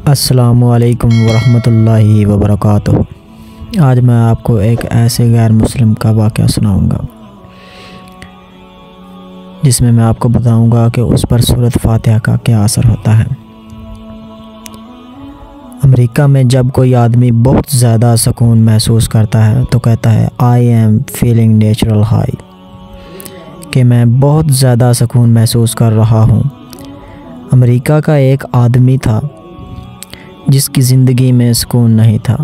السلام علیکم ورحمۃ اللہ وبرکاتہ۔ آج میں آپ کو ایک ایسے غیر مسلم کا واقعہ سناؤں گا جس میں آپ کو بتاؤں گا کہ اس پر سورۃ فاتحہ کا کیا اثر ہوتا ہے۔ امریکہ میں جب کوئی آدمی بہت زیادہ سکون محسوس کرتا ہے تو کہتا ہے I am feeling natural high, کہ میں بہت زیادہ سکون محسوس کر رہا ہوں۔ امریکہ کا ایک آدمی تھا جس کی زندگی میں سکون نہیں تھا،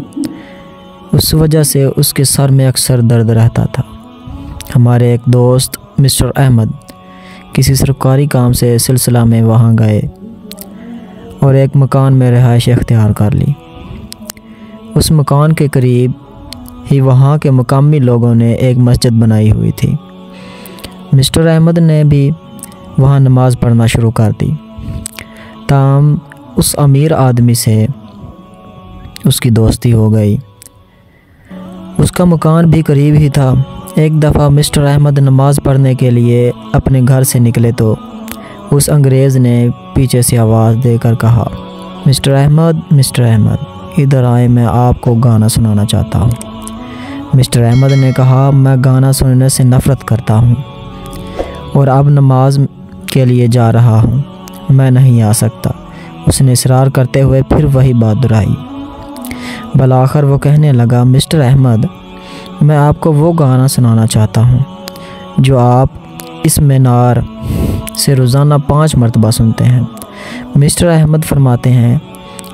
اس وجہ سے اس کے سر میں اکثر درد رہتا تھا۔ ہمارے ایک دوست مسٹر احمد کسی سرکاری کام سے سلسلہ میں وہاں گئے اور ایک مکان میں رہائش اختیار کر لی۔ اس مکان کے قریب ہی وہاں کے مقامی لوگوں نے ایک مسجد بنائی ہوئی تھی۔ مسٹر احمد نے بھی وہاں نماز پڑھنا شروع کر دی۔ تاہم اس امیر آدمی سے اس کی دوستی ہو گئی۔ اس کا مکان بھی قریب ہی تھا۔ ایک دفعہ مسٹر احمد نماز پڑھنے کے لیے اپنے گھر سے نکلے تو اس انگریز نے پیچھے سے آواز دے کر کہا، مسٹر احمد ادھر آئے، میں آپ کو گانا سنانا چاہتا ہوں۔ مسٹر احمد نے کہا، میں گانا سننے سے نفرت کرتا ہوں اور اب نماز کے لیے جا رہا ہوں، میں نہیں آ سکتا۔ اس نے اصرار کرتے ہوئے پھر وہی بات دہرائی۔ بالآخر وہ کہنے لگا، مسٹر احمد میں آپ کو وہ گانا سنانا چاہتا ہوں جو آپ اس مینار سے روزانہ 5 مرتبہ سنتے ہیں۔ مسٹر احمد فرماتے ہیں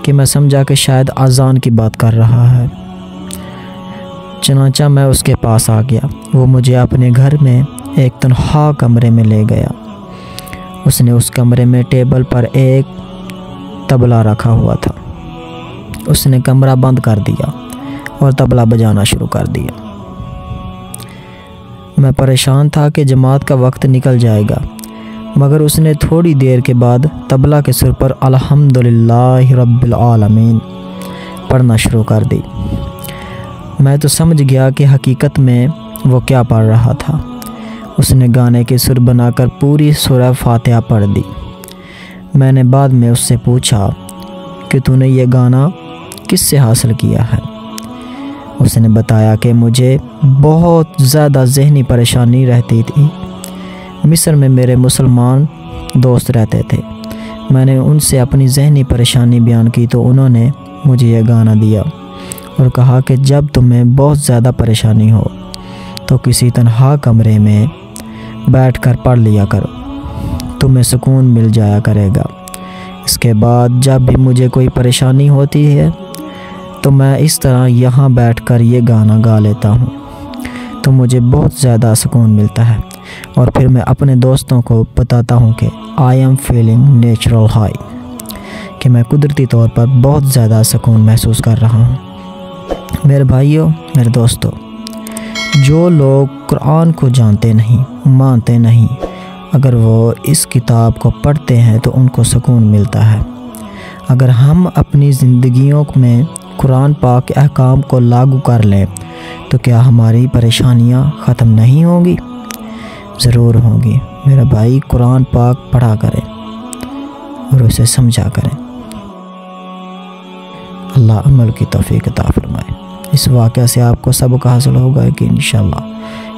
کہ میں سمجھا کہ شاید اذان کی بات کر رہا ہے، چنانچہ میں اس کے پاس آ گیا۔ وہ مجھے اپنے گھر میں ایک تنہا کمرے میں لے گیا۔ اس نے اس کمرے میں ٹیبل پر ایک طبلہ رکھا ہوا تھا۔ اس نے کمرہ بند کر دیا اور طبلہ بجانا شروع کر دیا۔ میں پریشان تھا کہ جماعت کا وقت نکل جائے گا، مگر اس نے تھوڑی دیر کے بعد طبلہ کے سر پر الحمدللہ رب العالمین پڑھنا شروع کر دی۔ میں تو سمجھ گیا کہ حقیقت میں وہ کیا پڑھ رہا تھا۔ اس نے گانے کے سر بنا کر پوری سورہ فاتحہ پڑھ دی۔ میں نے بعد میں اس سے پوچھا کہ تو نے یہ گانا کس سے حاصل کیا ہے؟ اس نے بتایا کہ مجھے بہت زیادہ ذہنی پریشانی رہتی تھی۔ مصر میں میرے مسلمان دوست رہتے تھے۔ میں نے ان سے اپنی ذہنی پریشانی بیان کی تو انہوں نے مجھے یہ گانا دیا اور کہا کہ جب تمہیں بہت زیادہ پریشانی ہو تو کسی تنہا کمرے میں بیٹھ کر پڑھ لیا کرو، تمہیں سکون مل جایا کرے گا۔ اس کے بعد جب بھی مجھے کوئی پریشانی ہوتی ہے تو میں اس طرح یہاں بیٹھ کر یہ گانا گا لیتا ہوں تو مجھے بہت زیادہ سکون ملتا ہے، اور پھر میں اپنے دوستوں کو بتاتا ہوں کہ I am feeling natural high, کہ میں قدرتی طور پر بہت زیادہ سکون محسوس کر رہا ہوں۔ میرے بھائیوں، میرے دوستوں، جو لوگ قرآن کو جانتے نہیں، مانتے نہیں، اگر وہ اس کتاب کو پڑھتے ہیں تو ان کو سکون ملتا ہے۔ اگر ہم اپنی زندگیوں میں قرآن پاک کے احکام کو لاگو کر لیں تو کیا ہماری پریشانیاں ختم نہیں ہوں گی؟ ضرور ہوں گی۔ میرے بھائی، قرآن پاک پڑھا کریں اور اسے سمجھا کریں۔ اللہ عمل کی توفیق عطا فرمائے۔ اس واقعہ سے آپ کو سبق حاصل ہوگا کہ انشاءاللہ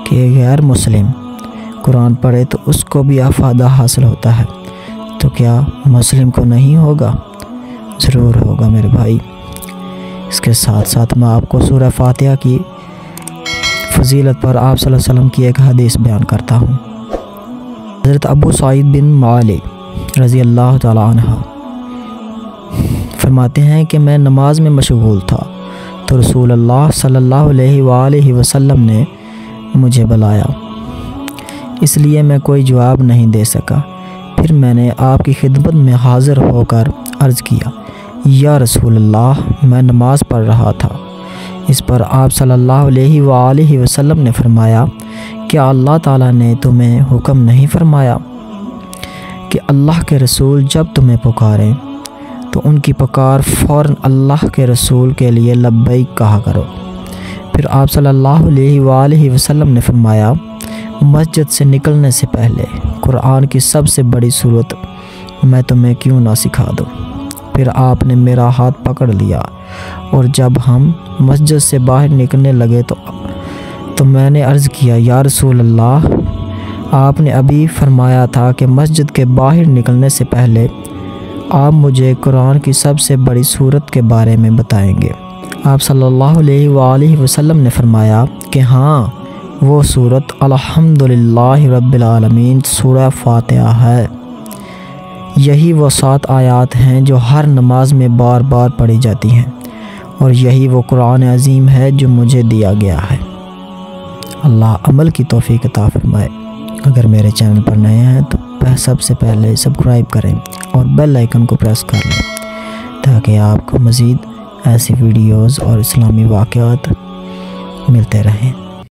کہ غیر مسلم قرآن پڑھے تو اس کو بھی افادہ حاصل ہوتا ہے، تو کیا مسلم کو نہیں ہوگا؟ ضرور ہوگا میرے بھائی۔ اس کے ساتھ ساتھ میں آپ کو سورہ فاتحہ کی فضیلت پر آپ صلی اللہ علیہ وسلم کی ایک حدیث بیان کرتا ہوں۔ حضرت ابو سعید بن معالی رضی اللہ تعالی عنہ فرماتے ہیں کہ میں نماز میں مشغول تھا تو رسول اللہ صلی اللہ علیہ وآلہ وسلم نے مجھے بلایا، اس لیے میں کوئی جواب نہیں دے سکا۔ پھر میں نے آپ کی خدمت میں حاضر ہو کر عرض کیا، یا رسول اللہ، میں نماز پڑھ رہا تھا۔ اس پر آپ صلی اللہ علیہ وآلہ وسلم نے فرمایا، کیا اللہ تعالیٰ نے تمہیں حکم نہیں فرمایا کہ اللہ کے رسول جب تمہیں پکاریں تو ان کی پکار فوراً اللہ کے رسول کے لیے لبیک کہا کرو؟ پھر آپ صلی اللہ علیہ وآلہ وسلم نے فرمایا، مسجد سے نکلنے سے پہلے قرآن کی سب سے بڑی صورت میں تمہیں کیوں نہ سکھا دوں۔ پھر آپ نے میرا ہاتھ پکڑ لیا اور جب ہم مسجد سے باہر نکلنے لگے تو میں نے عرض کیا، یا رسول اللہ، آپ نے ابھی فرمایا تھا کہ مسجد کے باہر نکلنے سے پہلے آپ مجھے قرآن کی سب سے بڑی سورت کے بارے میں بتائیں گے۔ آپ صلی اللہ علیہ وآلہ وسلم نے فرمایا کہ ہاں، وہ سورت الحمدللہ رب العالمین سورہ فاتحہ ہے۔ یہی وہ 7 آیات ہیں جو ہر نماز میں بار بار پڑھی جاتی ہیں، اور یہی وہ قرآن عظیم ہے جو مجھے دیا گیا ہے۔ اللہ عمل کی توفیق عطا فرمائے۔ اگر میرے چینل پر نئے ہیں تو سب سے پہلے سبسکرائب کریں اور بیل آئیکن کو پریس کر لیں تاکہ آپ کو مزید ایسی ویڈیوز اور اسلامی واقعات ملتے رہیں۔